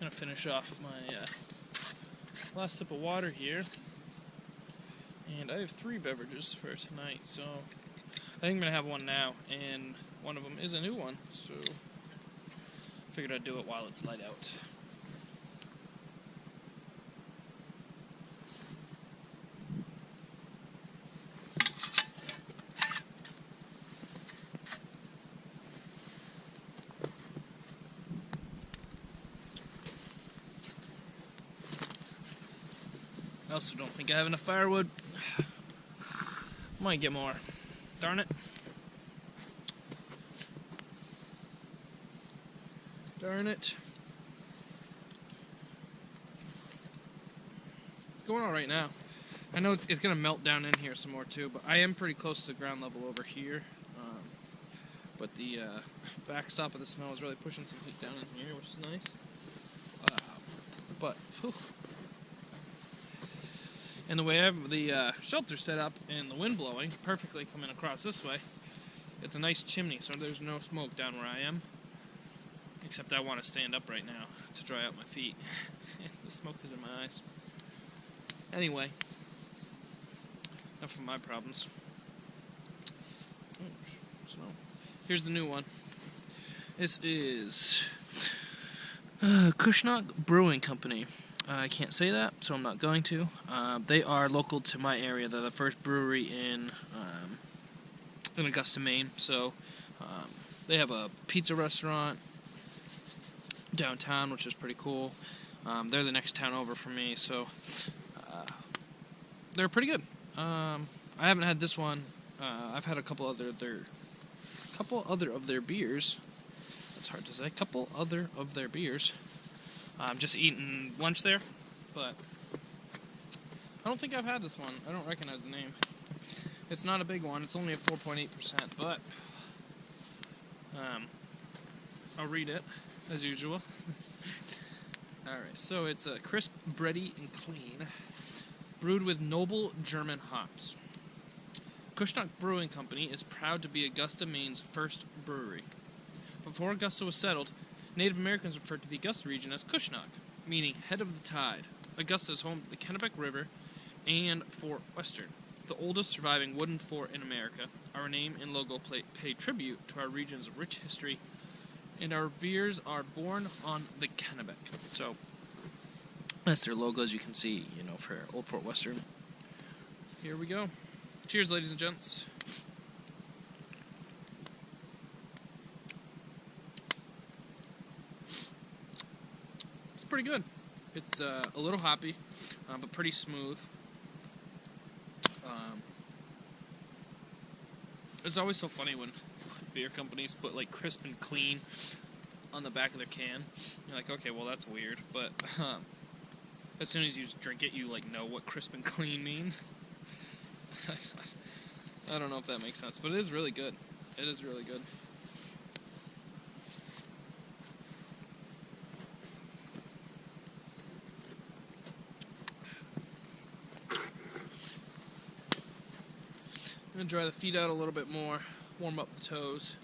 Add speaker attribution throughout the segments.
Speaker 1: gonna finish off my last sip of water here, and I have 3 beverages for tonight, so I think I'm gonna have one now, and one of them is a new one, so figured I'd do it while it's light out. I also don't think I have enough firewood. Might get more. Darn it. Darn it. It's going all right now. I know it's going to melt down in here some more too, but I am pretty close to ground level over here. But the backstop of the snow is really pushing some heat down in here, which is nice. But, whew. And the way I have the shelter set up and the wind blowing perfectly coming across this way, it's a nice chimney, so there's no smoke down where I am. Except I want to stand up right now to dry out my feet. The smoke is in my eyes. Anyway, enough of my problems. Oh, snow. Here's the new one. This is Cushnock Brewing Company. I can't say that, so I'm not going to. They are local to my area. They're the first brewery in Augusta, Maine. So they have a pizza restaurant downtown, which is pretty cool. They're the next town over for me, so they're pretty good. I haven't had this one. I've had a couple other of their beers. That's hard to say. A couple other of their beers. I'm just eating lunch there, but I don't think I've had this one. I don't recognize the name. It's not a big one. It's only at 4.8%, but I'll read it as usual. Alright, so it's crisp, bready, and clean, brewed with noble German hops. Cushnock Brewing Company is proud to be Augusta, Maine's first brewery. Before Augusta was settled, Native Americans referred to the Augusta region as Cushnock, meaning head of the tide. Augusta is home to the Kennebec River and Fort Western, the oldest surviving wooden fort in America. Our name and logo pay tribute to our region's rich history, and our beers are born on the Kennebec. So that's their logo, as you can see, for Old Fort Western. Here we go. Cheers, ladies and gents. Pretty good. It's a little hoppy, but pretty smooth. It's always so funny when beer companies put like crisp and clean on the back of their can. You're like, okay, well that's weird, but as soon as you drink it, you like know what crisp and clean mean. I don't know if that makes sense, but it is really good. It is really good. I'm going to dry the feet out a little bit more, warm up the toes,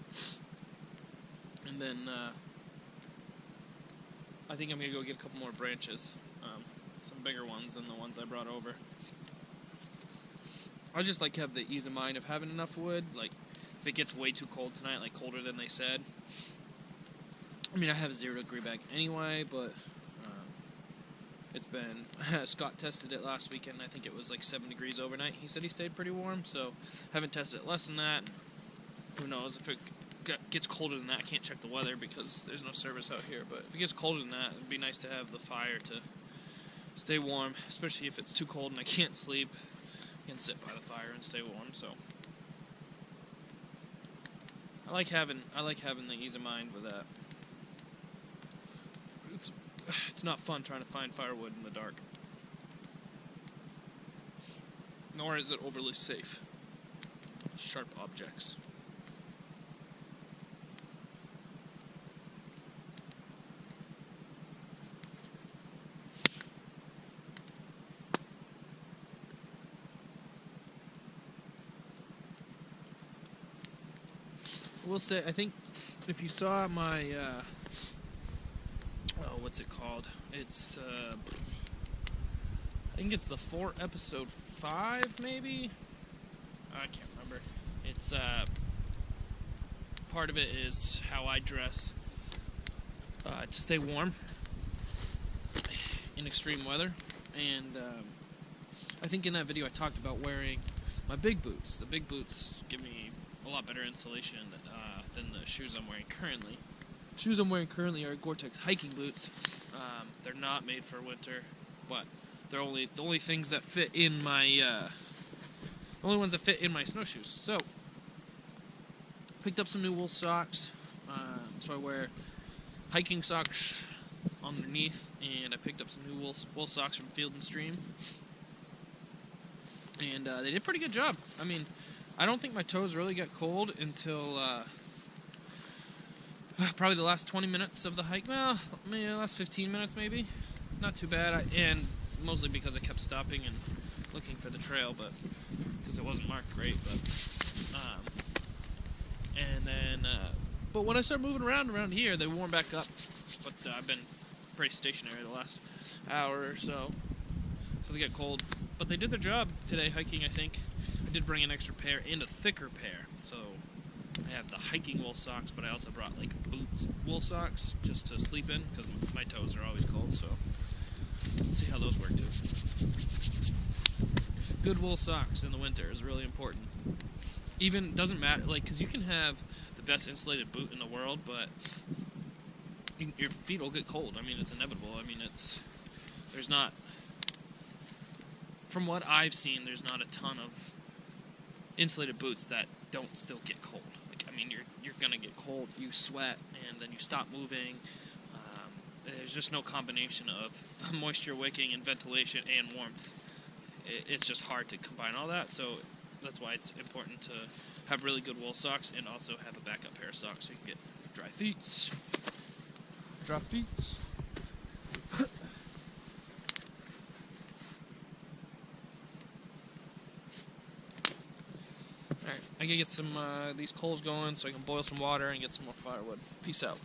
Speaker 1: and then I think I'm going to go get a couple more branches, some bigger ones than the ones I brought over. I just like to have the ease of mind of having enough wood. Like, if it gets way too cold tonight, like colder than they said, I mean, I have a 0-degree bag anyway, but it's been, Scott tested it last weekend, I think it was like 7 degrees overnight. He said he stayed pretty warm, so haven't tested it less than that. Who knows, if it gets colder than that, I can't check the weather because there's no service out here, but if it gets colder than that, it'd be nice to have the fire to stay warm, especially if it's too cold and I can't sleep. I can sit by the fire and stay warm, so I like having the ease of mind with that. It's not fun trying to find firewood in the dark. Nor is it overly safe. Sharp objects. I will say, I think if you saw my what's it called? It's I think it's the 4 episode 5 maybe. I can't remember. It's part of it is how I dress to stay warm in extreme weather, and I think in that video I talked about wearing my big boots. The big boots give me a lot better insulation than the shoes I'm wearing currently. Shoes I'm wearing currently are Gore-Tex hiking boots. They're not made for winter, but they're the only things that fit in my the only ones that fit in my snowshoes. So picked up some new wool socks. So I wear hiking socks underneath, and I picked up some new wool socks from Field and Stream, and they did a pretty good job. I mean, I don't think my toes really got cold until probably the last 20 minutes of the hike. Well, maybe the last 15 minutes maybe. Not too bad, and mostly because I kept stopping and looking for the trail, but because it wasn't marked great. But when I started moving around here, they warmed back up. But I've been pretty stationary the last hour or so they get cold. But they did their job today hiking, I think. I did bring an extra pair and a thicker pair, so I have the hiking wool socks, but I also brought like boots wool socks just to sleep in because my toes are always cold. So let's see how those work too. Good wool socks in the winter is really important. Even doesn't matter, like, because you can have the best insulated boot in the world, but your feet will get cold. I mean, it's inevitable. I mean, there's not, from what I've seen, there's not a ton of insulated boots that don't still get cold. Like, I mean, you're gonna get cold. You sweat, and then you stop moving. There's just no combination of moisture wicking and ventilation and warmth. It's just hard to combine all that. So that's why it's important to have really good wool socks and also have a backup pair of socks so you can get dry feet. Dry feet. Alright, I gotta get some these coals going so I can boil some water and get some more firewood. Peace out.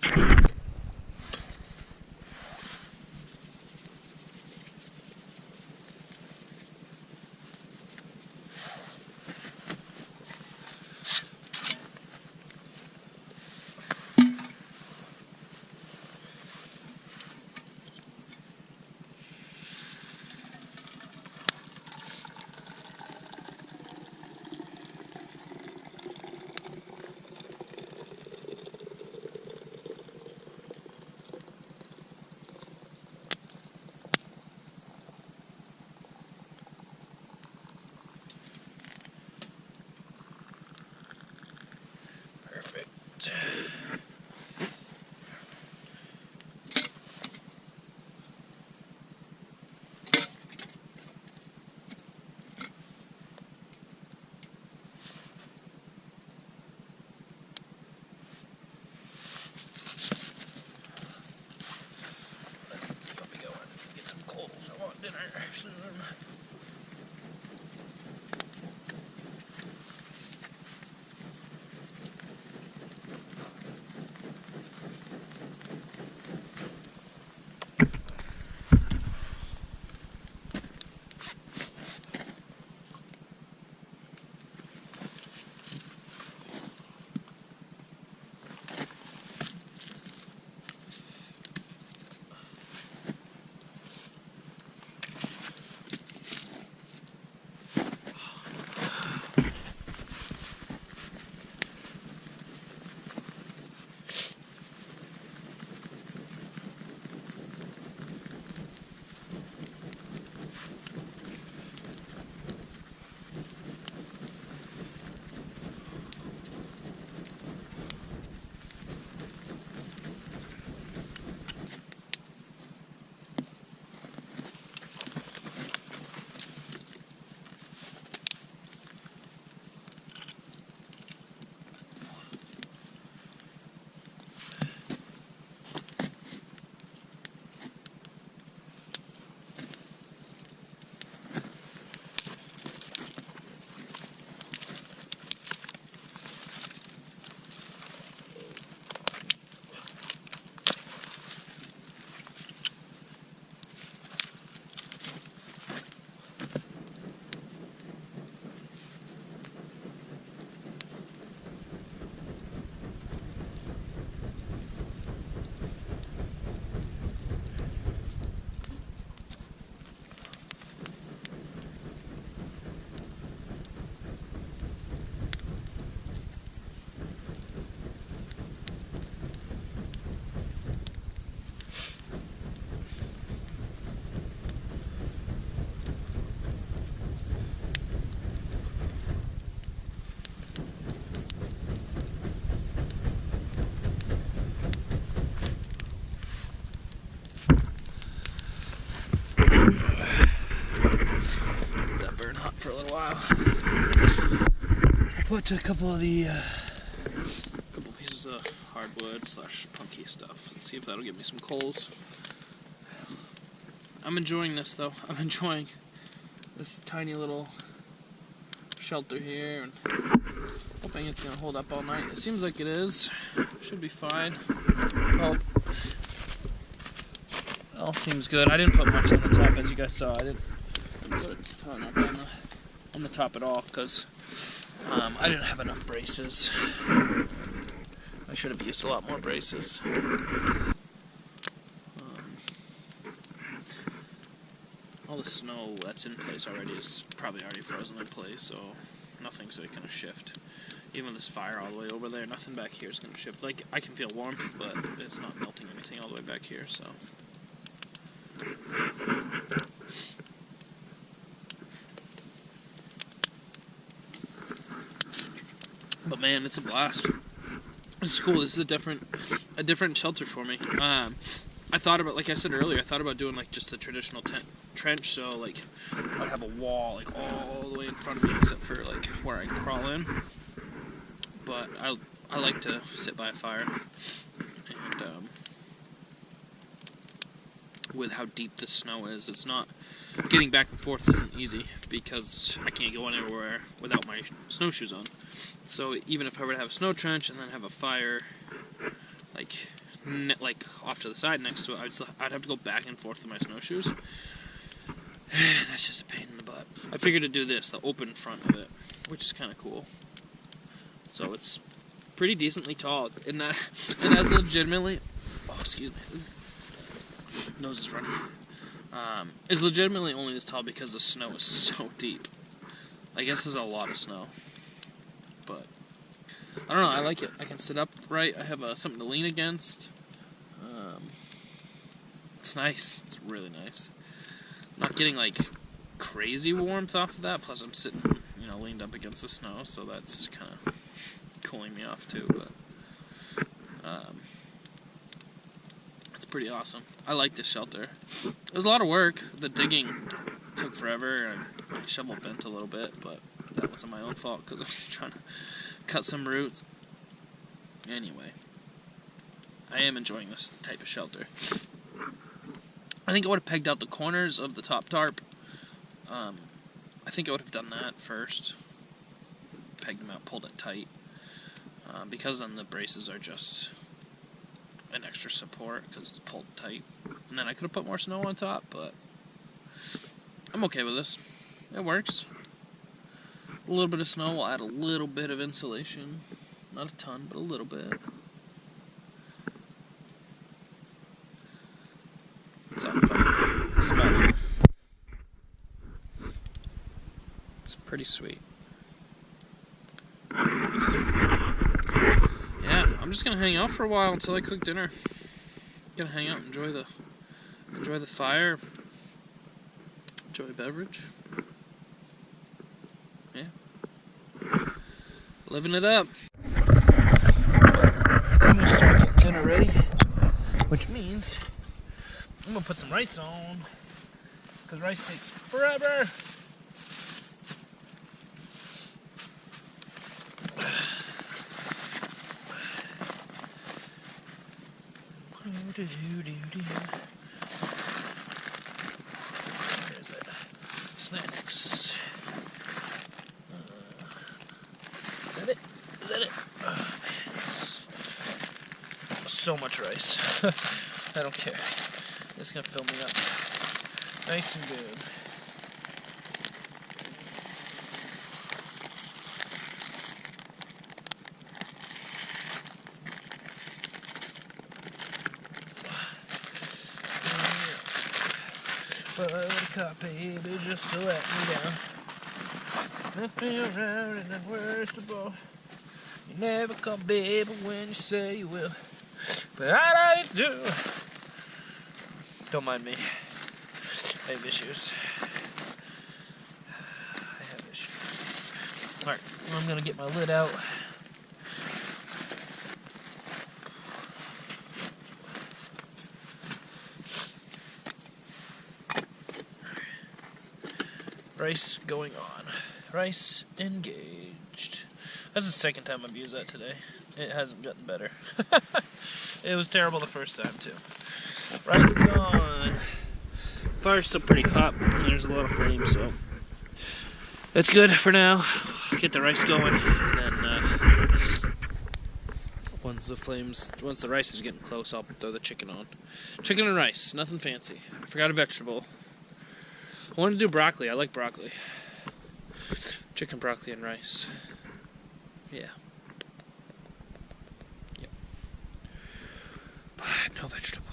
Speaker 1: while. Put a couple of the couple pieces of hardwood / punky stuff. Let's see if that'll give me some coals. I'm enjoying this though. I'm enjoying this tiny little shelter here, and hoping it's gonna hold up all night. It seems like it is. Should be fine. Oh, all seems good. I didn't put much on the top, as you guys saw. I didn't put a ton up on the top at all because I didn't have enough braces. I should have used a lot more braces. All the snow that's in place already is probably already frozen in place, so nothing's going to shift. Even this fire all the way over there, nothing back here is going to shift. Like, I can feel warmth, but it's not melting anything all the way back here, so. But man, it's a blast. This is cool. This is a different shelter for me. I thought about, like I said earlier, I thought about doing like just the traditional trench, so like I'd have a wall like all the way in front of me except for like where I crawl in. But I like to sit by a fire, and with how deep the snow is, it's not getting back and forth isn't easy because I can't go anywhere without my snowshoes on. So even if I were to have a snow trench and then have a fire like off to the side next to it, I'd have to go back and forth with my snowshoes. And that's just a pain in the butt. I figured to do this, the open front of it, which is kind of cool. So it's pretty decently tall, and that's legitimately. Oh, excuse me. Nose is running. It's legitimately only this tall because the snow is so deep. I guess there's a lot of snow, but I don't know. I like it. I can sit upright. I have something to lean against. It's nice. It's really nice. I'm not getting like crazy warmth off of that. Plus, I'm sitting, leaned up against the snow, so that's kind of cooling me off too. But it's pretty awesome. I like this shelter. It was a lot of work. The digging took forever, and my shovel bent a little bit, but that wasn't my own fault because I was trying to cut some roots. Anyway, I am enjoying this type of shelter. I think I would have pegged out the corners of the top tarp. I think I would have done that first. Pegged them out, pulled it tight. Because then the braces are just an extra support because it's pulled tight. And then I could have put more snow on top, but I'm okay with this. It works. A little bit of snow will add a little bit of insulation. Not a ton, but a little bit. It's on fire. It's about it. It's pretty sweet. Yeah, I'm just gonna hang out for a while until I cook dinner. Gonna hang out, enjoy the fire, enjoy a beverage. Yeah, living it up. I'm gonna start getting dinner ready, which means I'm gonna put some rice on, because rice takes forever. Where is it? Snacks. Is that it? Is that it? Oh, man. So much rice. I don't care. It's gonna fill me up. Nice and good. Buttercup, baby, just to let me down. Mess me around and then worst of all, you never come, baby, when you say you will. But I love you too. Don't mind me. I have issues. Alright, I'm gonna get my lid out. Rice going on. rice engaged. That's the second time I've used that today. It hasn't gotten better. It was terrible the first time too. Rice is on. Fire's still pretty hot, and there's a lot of flame, so that's good for now. Get the rice going, and then once the rice is getting close, I'll throw the chicken on. Chicken and rice, nothing fancy. I forgot a vegetable. I wanted to do broccoli. I like broccoli. Chicken, broccoli, and rice. Yeah. Yep. But no vegetable.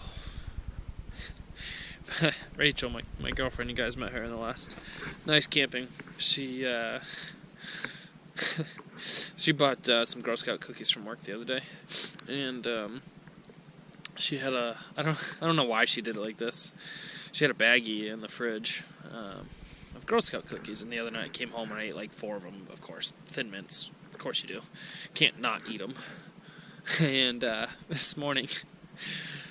Speaker 1: Rachel, my girlfriend, you guys met her in the last nice camping. She she bought some Girl Scout cookies from work the other day, and she had I don't know why she did it like this. She had a baggie in the fridge of Girl Scout cookies, and the other night I came home and I ate like 4 of them. Of course, Thin Mints. Of course you do. Can't not eat them. And this morning,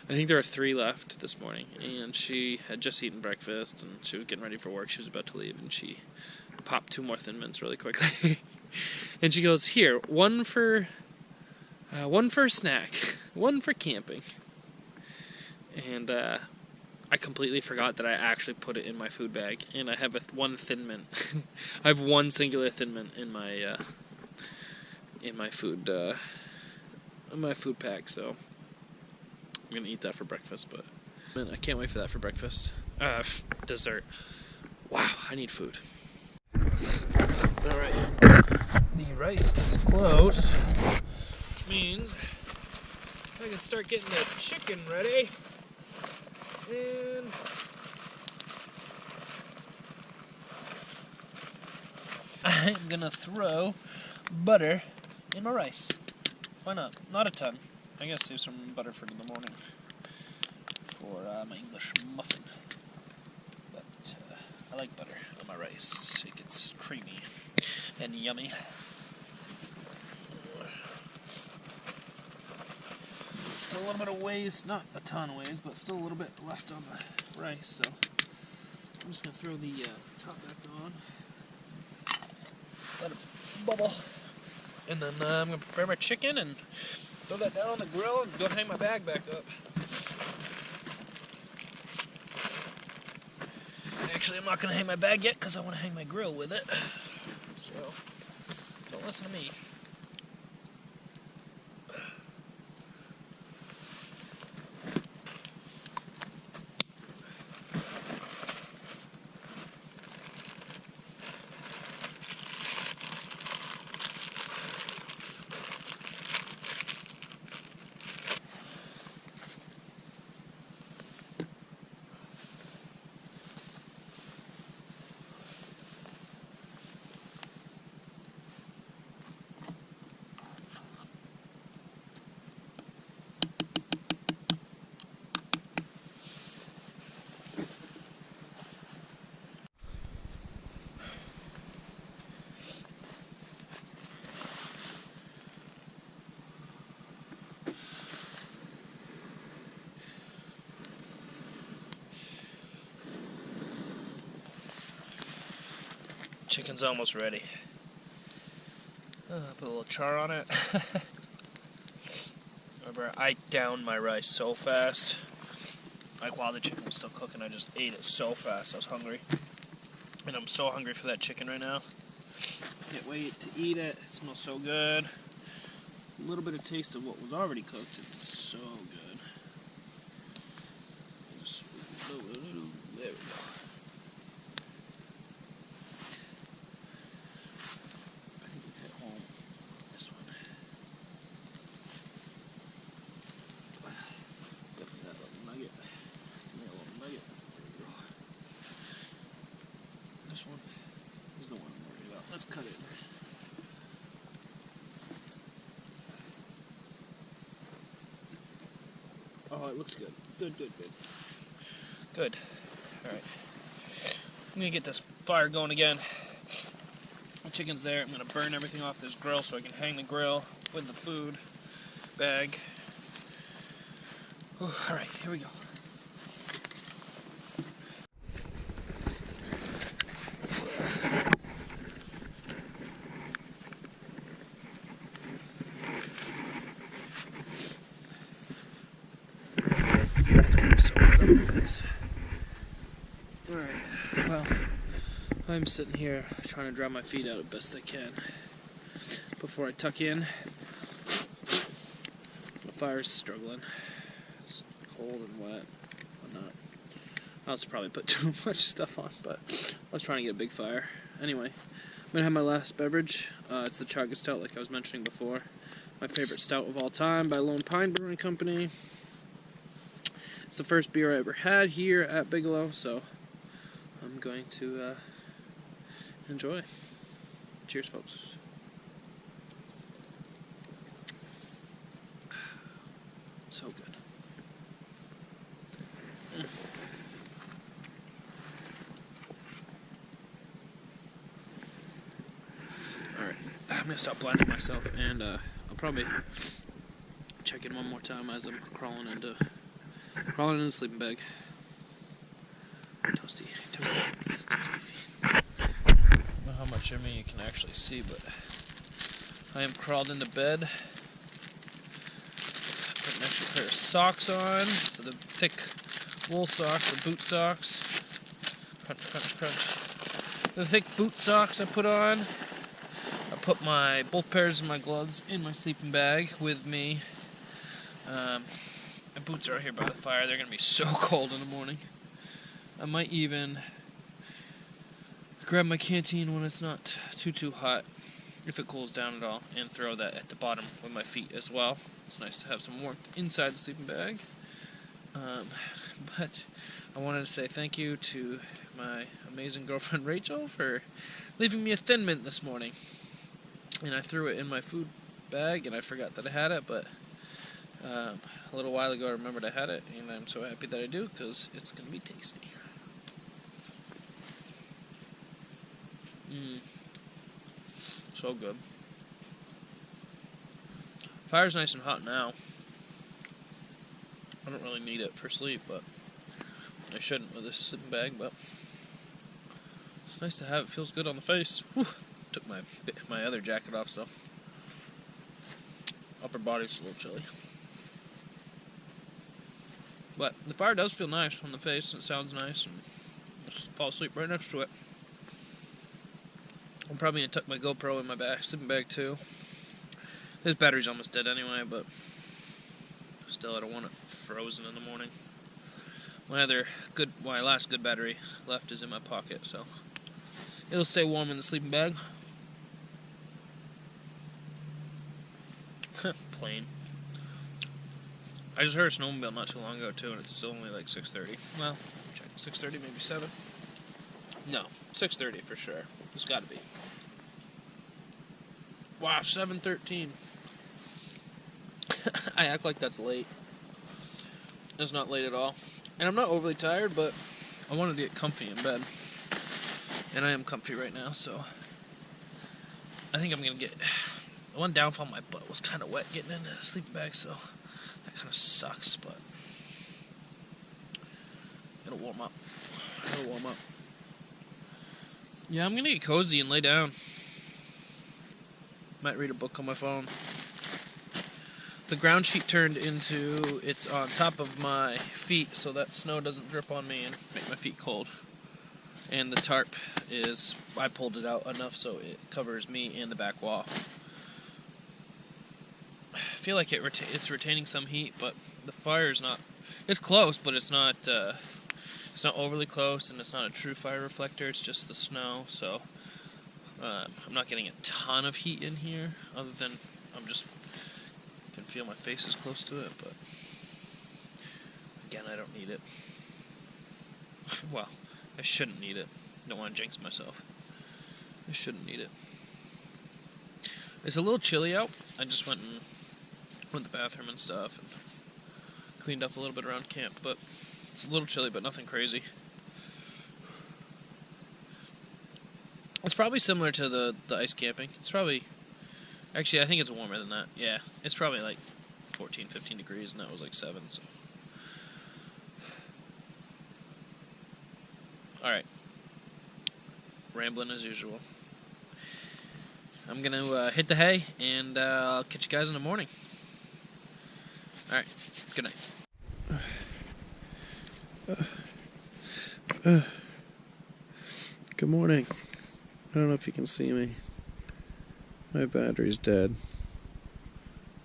Speaker 1: I think there were 3 left this morning, and she had just eaten breakfast, and she was getting ready for work. She was about to leave, and she popped 2 more Thin Mints really quickly. And she goes, "Here, one for a snack, one for camping." And I completely forgot that I actually put it in my food bag, and I have one Thin Mint. I have one singular Thin Mint in my food pack, so I'm gonna eat that for breakfast. But man, I can't wait for that for breakfast. Dessert. Wow, I need food. All right, the rice is close, which means I can start getting the chicken ready. And I'm gonna throw butter in my rice. Why not? Not a ton. I gotta save some butter for in the morning for my English muffin. But I like butter on my rice. It gets creamy and yummy. Still a little bit of waste, not a ton of waste, but still a little bit left on the rice. So I'm just gonna throw the top back on. Let it bubble. And then I'm going to prepare my chicken and throw that down on the grill and go hang my bag back up. Actually, I'm not going to hang my bag yet because I want to hang my grill with it. So, don't listen to me. Chicken's almost ready. Put a little char on it. Remember, I downed my rice so fast. Like while the chicken was still cooking, I just ate it so fast. I was hungry. And I'm so hungry for that chicken right now. Can't wait to eat it. It smells so good. A little bit of taste of what was already cooked. It's so good. There we go. This one is the one I'm worried about. Let's cut it. Oh, it looks good. Good. Good. Alright. I'm going to get this fire going again. The chicken's there. I'm going to burn everything off this grill so I can hang the grill with the food bag. Alright, here we go. Alright, well, I'm sitting here trying to dry my feet out as best I can before I tuck in. The fire's struggling. It's cold and wet, whatnot. I also probably put too much stuff on, but I was trying to get a big fire. Anyway, I'm gonna have my last beverage. It's the Chaga Stout, like I was mentioning before. My favorite stout of all time by Lone Pine Brewing Company. It's the first beer I ever had here at Bigelow, so I'm going to enjoy. Cheers, folks. So good. Alright, I'm going to stop blinding myself, and I'll probably check in one more time as I'm crawling into the sleeping bag. Toasty feet. I don't know how much of me you can actually see, but I am crawled into bed. Put an extra pair of socks on, so the thick wool socks, the boot socks. Crunch, crunch, crunch. The thick boot socks I put on. I put both pairs of my gloves in my sleeping bag with me. My boots are out here by the fire. They're going to be so cold in the morning. I might even grab my canteen when it's not too hot, if it cools down at all, and throw that at the bottom with my feet as well. It's nice to have some warmth inside the sleeping bag. But I wanted to say thank you to my amazing girlfriend Rachel for leaving me a Thin Mint this morning. And I threw it in my food bag, and I forgot that I had it, but a little while ago I remembered I had it, and I'm so happy that I do, because it's going to be tasty. So good. Fire's nice and hot now. I don't really need it for sleep, but I shouldn't with this sleeping bag, but it's nice to have. It feels good on the face. Whew. Took my other jacket off, so upper body's a little chilly. But the fire does feel nice on the face, and it sounds nice, and I'll just fall asleep right next to it. I'm probably going to tuck my GoPro in my sleeping bag too. This battery's almost dead anyway, but still I don't want it frozen in the morning. My last good battery left is in my pocket, so it'll stay warm in the sleeping bag. Plain. I just heard a snowmobile not too long ago too, and it's still only like 6:30. Well, check 6:30, maybe 7. No, 6:30 for sure. It's got to be. Wow, 7:13. I act like that's late. It's not late at all. And I'm not overly tired, but I wanted to get comfy in bed. And I am comfy right now, so I think I'm going to get... The one downfall, my butt was kind of wet getting into the sleeping bag, so that kind of sucks, but it'll warm up. Yeah, I'm going to get cozy and lay down. Might read a book on my phone. The ground sheet turned into, it's on top of my feet so that snow doesn't drip on me and make my feet cold. And the tarp is, I pulled it out enough so it covers me and the back wall. I feel like it's retaining some heat, but the fire's not, it's close, but it's not overly close, and it's not a true fire reflector, it's just the snow, so I'm not getting a ton of heat in here, other than can feel my face is close to it, but again, I don't need it. Well, I shouldn't need it. Don't want to jinx myself. I shouldn't need it. It's a little chilly out. I just went to the bathroom and stuff and cleaned up a little bit around camp, but it's a little chilly, but nothing crazy. It's probably similar to the ice camping. It's probably... Actually, I think it's warmer than that. Yeah, it's probably like 14, 15 degrees, and that was like 7, so... Alright. Rambling as usual. I'm going to hit the hay, and I'll catch you guys in the morning. Alright, good night.
Speaker 2: Good morning. I don't know if you can see me. My battery's dead.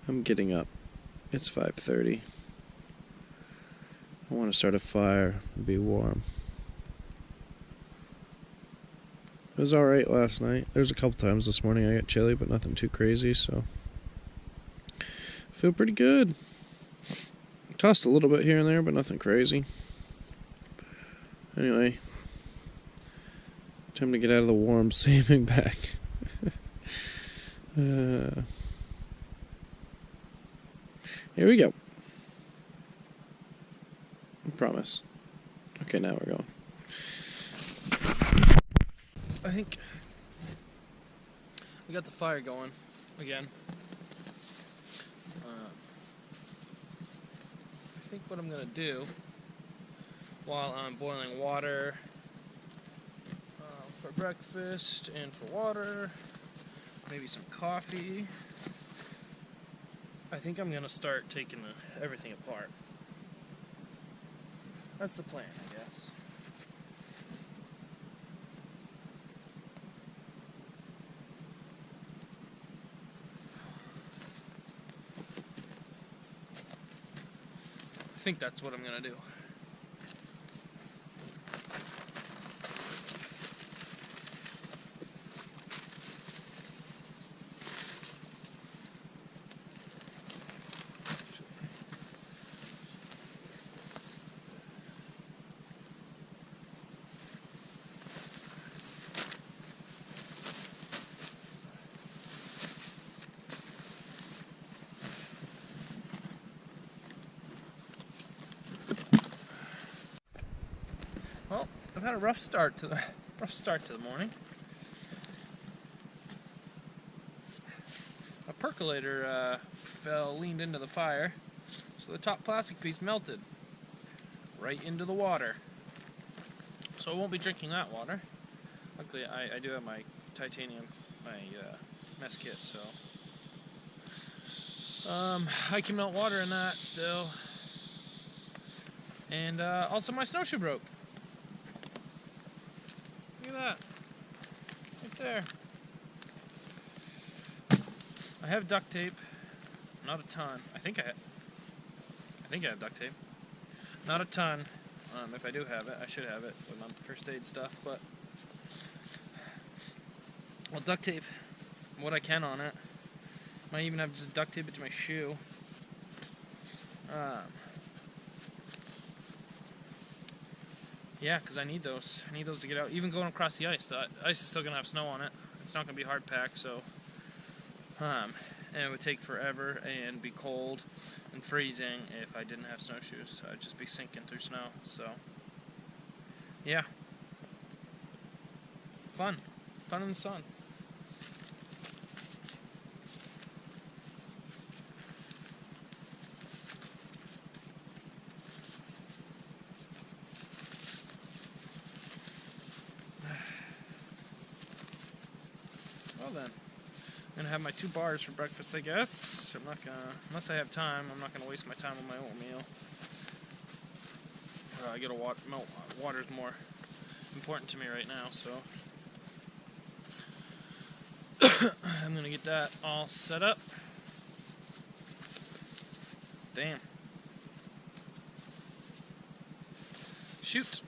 Speaker 2: I'm getting up. It's 5:30. I want to start a fire and be warm. It was alright last night. There's a couple times this morning I got chilly, but nothing too crazy, so I feel pretty good. Tossed a little bit here and there, but nothing crazy. Anyway, time to get out of the warm, saving back. Here we go. I promise. Okay, now we're going.
Speaker 1: I think we got the fire going again. I think what I'm gonna do while I'm boiling water for breakfast and for water, maybe some coffee, I think I'm gonna start taking everything apart. That's the plan, I guess. I think that's what I'm gonna do. Well, I've had a rough start to the morning. A percolator leaned into the fire, so the top plastic piece melted right into the water. So I won't be drinking that water. Luckily, I do have my titanium, my mess kit, so I can melt water in that still. And also my snowshoe broke. Look at that, right there. I have duct tape, not a ton. I think I have duct tape, not a ton. If I do have it, I should have it with my first aid stuff. But I'll duct tape what I can on it. Might even have just duct tape it to my shoe. Yeah, because I need those. I need those to get out. Even going across the ice. The ice is still going to have snow on it. It's not going to be hard packed, so... and it would take forever and be cold and freezing if I didn't have snowshoes. I'd just be sinking through snow, so... Yeah. Fun. Fun in the sun. Well then, I'm gonna have my 2 bars for breakfast, I guess. I'm not gonna, unless I have time, I'm not gonna waste my time on my oatmeal. I get water's more important to me right now, so I'm gonna get that all set up. Damn. Shoot.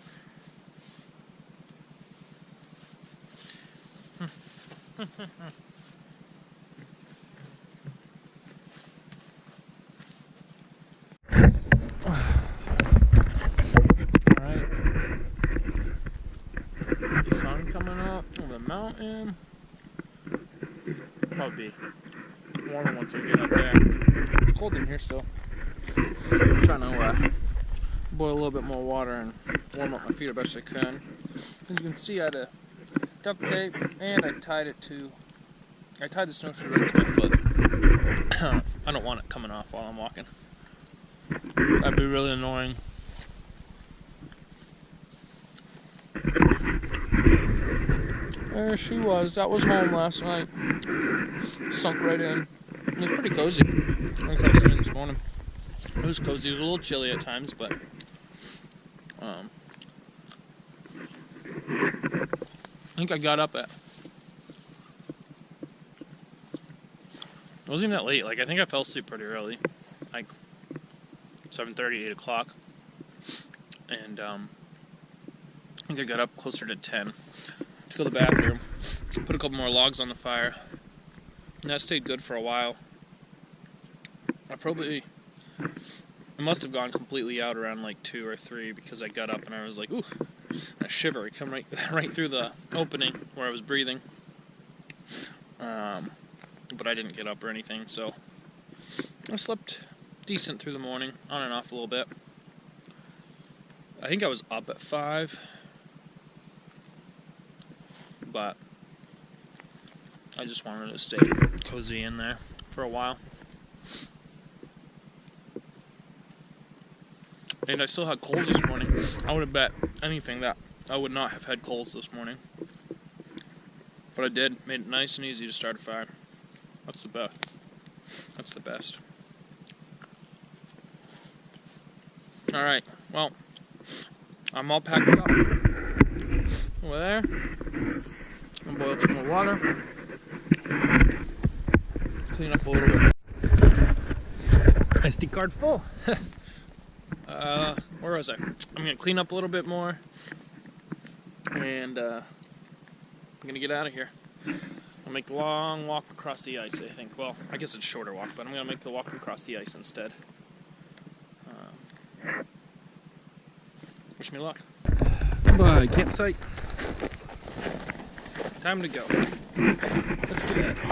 Speaker 1: Alright. The sun coming up over the mountain. Probably be warmer once I get up there. It's cold in here still. I'm trying to boil a little bit more water and warm up my feet as best I can. As you can see, I had a duct tape and I tied the snowshoe right to my foot. I don't want it coming off while I'm walking. That'd be really annoying. There she was. That was home last night. Sunk right in. It was pretty cozy. Like I was saying this morning. It was cozy. It was a little chilly at times, but I think I got up at... It wasn't even that late. Like, I think I fell asleep pretty early. Like, 7:30, 8 o'clock. And, I think I got up closer to 10 to go to the bathroom. Put a couple more logs on the fire. And that stayed good for a while. I must have gone completely out around like 2 or 3 because I got up and I was like, ooh, a shiver. It come right through the opening where I was breathing. But I didn't get up or anything, so I slept decent through the morning, on and off a little bit. I think I was up at 5, but I just wanted to stay cozy in there for a while. And I still had coals this morning. I would have bet anything that I would not have had coals this morning. But I did. Made it nice and easy to start a fire. That's the best. That's the best. Alright, well, I'm all packed up over there. I'll boil some more water. Clean up a little bit. SD card full. Where was I? I'm gonna clean up a little bit more, and I'm gonna get out of here. I'll make the long walk across the ice, I think. Well, I guess it's a shorter walk, but I'm gonna make the walk across the ice instead. Wish me luck. Bye, campsite. Time to go. Let's get at it.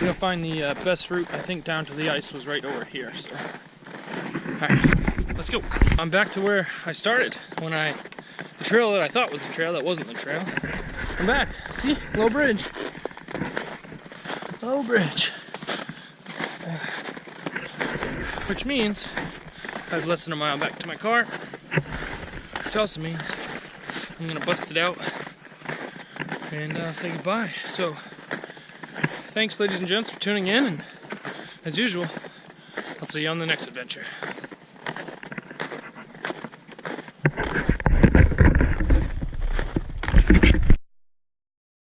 Speaker 1: You'll find the best route, I think, down to the ice was right over here. So, alright, let's go. I'm back to where I started when the trail that I thought was the trail that wasn't the trail. I'm back. See, low bridge. Low bridge. Which means I have less than a mile back to my car. Which also means I'm gonna bust it out and say goodbye. So. Thanks, ladies and gents, for tuning in, and as usual, I'll see you on the next adventure.